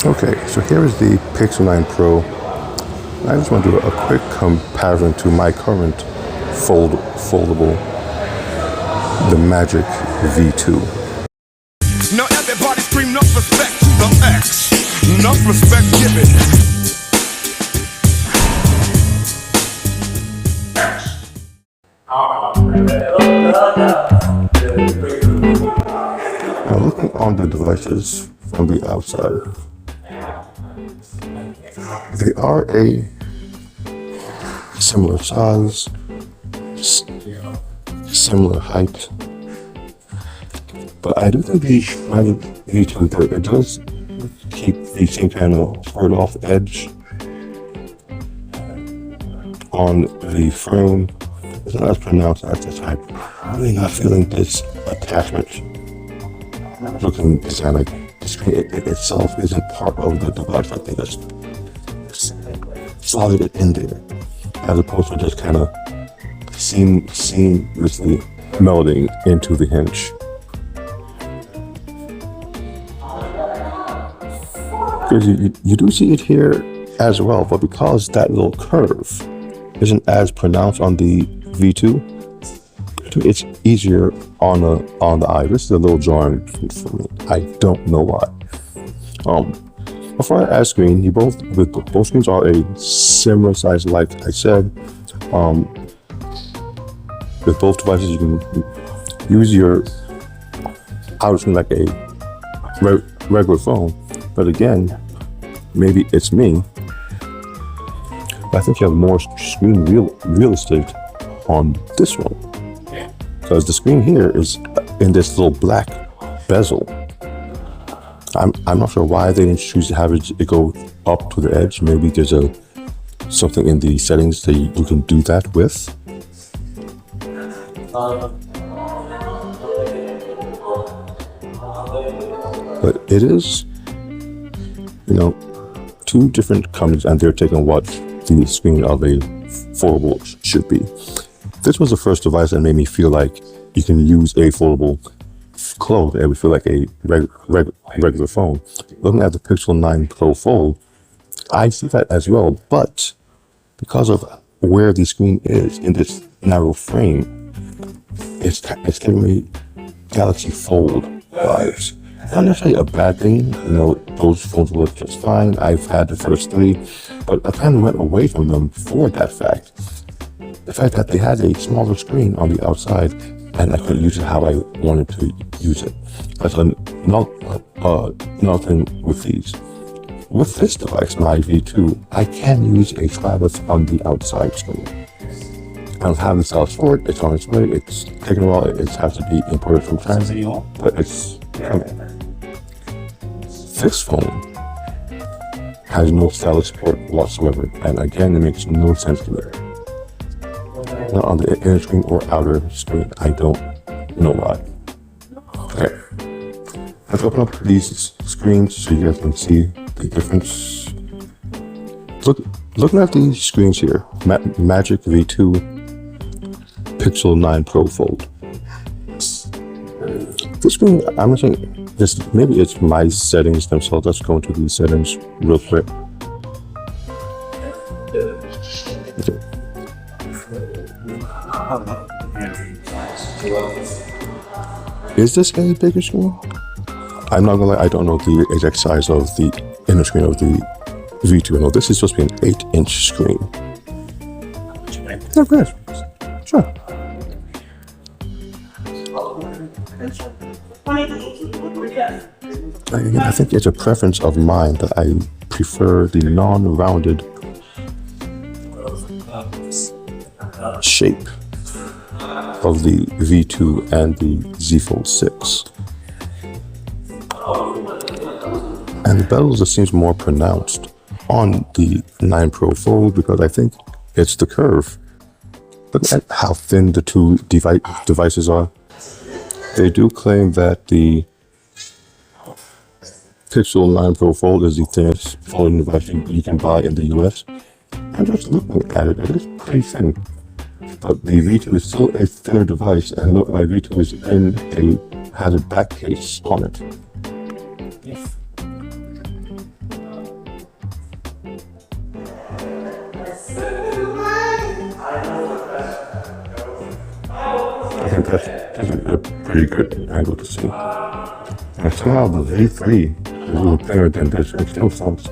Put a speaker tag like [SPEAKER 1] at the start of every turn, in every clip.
[SPEAKER 1] Okay, so here is the Pixel 9 Pro. I just want to do a quick comparison to my current foldable, the Magic V2.
[SPEAKER 2] Now everybody scream enough respect to the X. Enough respect given.
[SPEAKER 1] Now looking on the devices from the outside, they are a similar size, similar height, but I do think the Magic V2 there, it does keep the same kind of squared off edge on the frame. It's not as pronounced as the type. I'm really not feeling this attachment. Looking design like the screen itself isn't part of the device. I think that's solid in there, as opposed to just kind of seamlessly melding into the hinge. Because you do see it here as well, but because that little curve isn't as pronounced on the V2, it's easier on the eye. This is a little jarring for me. I don't know why. For our screen, both screens are a similar size, like I said. With both devices, you can use your outer screen like a regular phone. But again, maybe it's me, but I think you have more screen real estate on this one, because the screen here is in this little black bezel. I'm not sure why they didn't choose to have it go up to the edge. Maybe there's something in the settings that you can do that with. But it is, two different companies, and they're taking what the screen of a foldable should be. This was the first device that made me feel like you can use a foldable clothes. It would feel like a regular phone. Looking at the Pixel 9 Pro Fold, I see that as well, but because of where the screen is in this narrow frame, it's giving me Galaxy Fold vibes. Not necessarily a bad thing, those phones work just fine. I've had the first three, but I kind of went away from them for that fact. The fact that they had a smaller screen on the outside, and I couldn't use it how I wanted to use it. That's another thing with these. With this device, my V2, I can use a stylus on the outside screen. I don't have the stylus for it. It's on its way. It's taking a while. It has to be imported from China, but it's coming. This phone has no stylus support whatsoever, and again, it makes no sense to me. Not on the inner screen or outer screen. I don't know why. Okay, let's open up these screens so you guys can see the difference. Looking at these screens here, Magic V2, Pixel 9 Pro Fold. This screen, I'm not saying this. Maybe it's my settings themselves. Let's go into these settings real quick. Okay. Is this a bigger screen? I'm not gonna lie, I don't know the exact size of the inner screen of the V2. No, this is supposed to be an 8-inch screen. Okay, sure. Again, I think it's a preference of mine that I prefer the non-rounded shape of the V2 and the Z Fold 6. And the bezel just seems more pronounced on the 9 Pro Fold, because I think it's the curve. Look at how thin the two devices are. They do claim that the Pixel 9 Pro Fold is the thinnest folding device you can buy in the US. I'm just looking at it, it is pretty thin. But the V2 is still a thinner device, and look, my V2 is has a back case on it. think that's a pretty good angle to see. And somehow the V3 is a little thinner than this. It still sounds.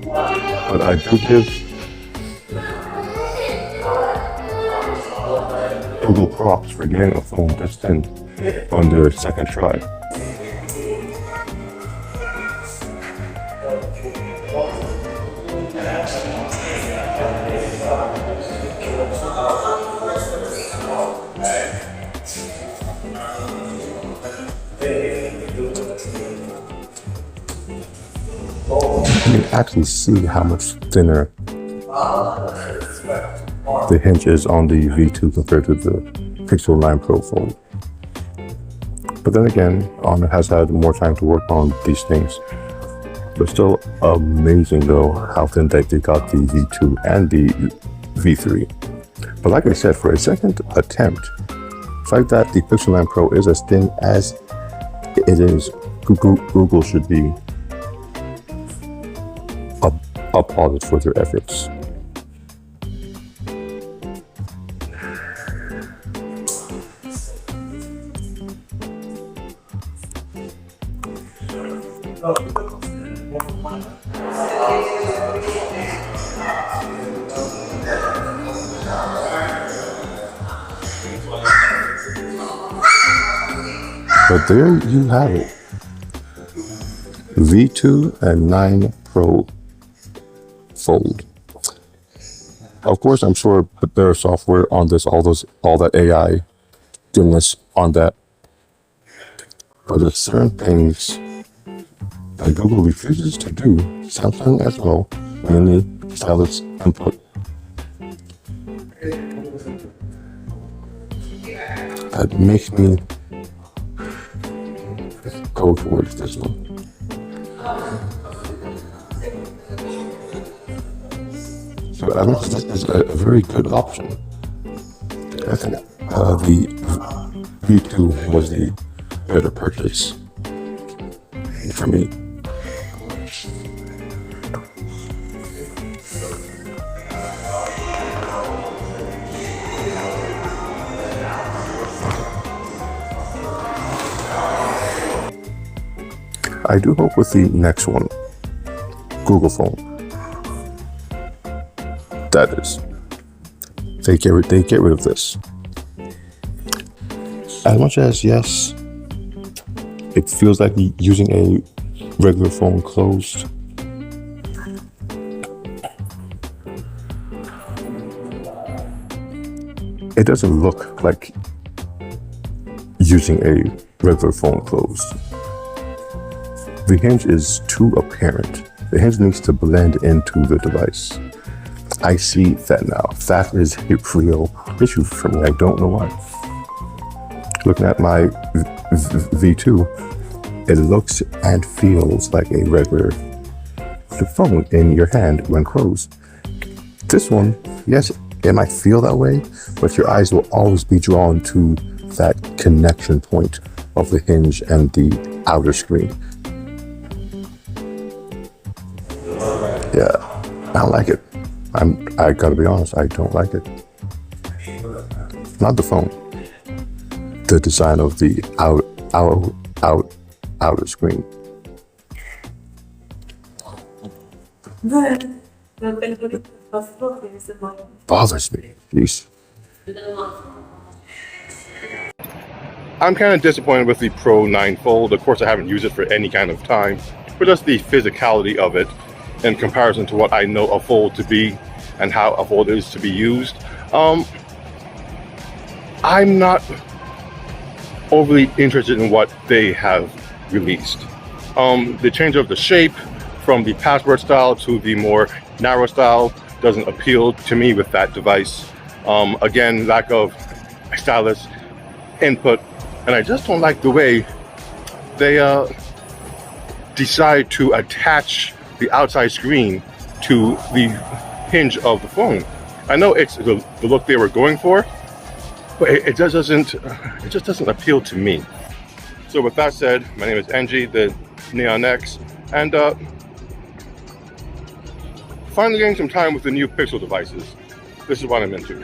[SPEAKER 1] But I do give Google props for getting a phone this thin on their second try. You can actually see how much thinner the hinge is on the V2 compared to the Pixel 9 Pro phone. But then again, Honor has had more time to work on these things. But still amazing though how thin they got the V2 and the V3. But like I said, for a second attempt, the fact that the Pixel 9 Pro is as thin as it is, Google should be applauded for their efforts. But there you have it. V2 and 9 Pro Fold. Of course, I'm sure there are software on this, all that AI goodness on that. But there's certain things that Google refuses to do, Samsung as well, mainly stylus input. That makes me go towards this one. So I think this is a very good option. I think the V2 was the better purchase for me. I do hope with the next one, Google phone, that is, they get rid of this. As much as, yes, it feels like using a regular phone closed, it doesn't look like using a regular phone closed. The hinge is too apparent. The hinge needs to blend into the device. I see that now. That is a real issue for me. I don't know why. Looking at my V2, it looks and feels like a regular phone in your hand when closed. This one, yes, it might feel that way, but your eyes will always be drawn to that connection point of the hinge and the outer screen. Yeah, I don't like it. I gotta be honest, I don't like it. Not the phone. The design of the outer screen. Bothers me. Jeez.
[SPEAKER 3] I'm kind of disappointed with the Pro 9 Fold. Of course, I haven't used it for any kind of time, but just the physicality of it in comparison to what I know a Fold to be and how a Fold is to be used. I'm not overly interested in what they have released. The change of the shape from the password style to the more narrow style doesn't appeal to me with that device. Again, lack of stylus input, and I just don't like the way they decide to attach the outside screen to the hinge of the phone. I know it's the look they were going for, but it just doesn't appeal to me. So with that said, my name is Angie, the Neon X, and finally getting some time with the new Pixel devices. This is what I'm into.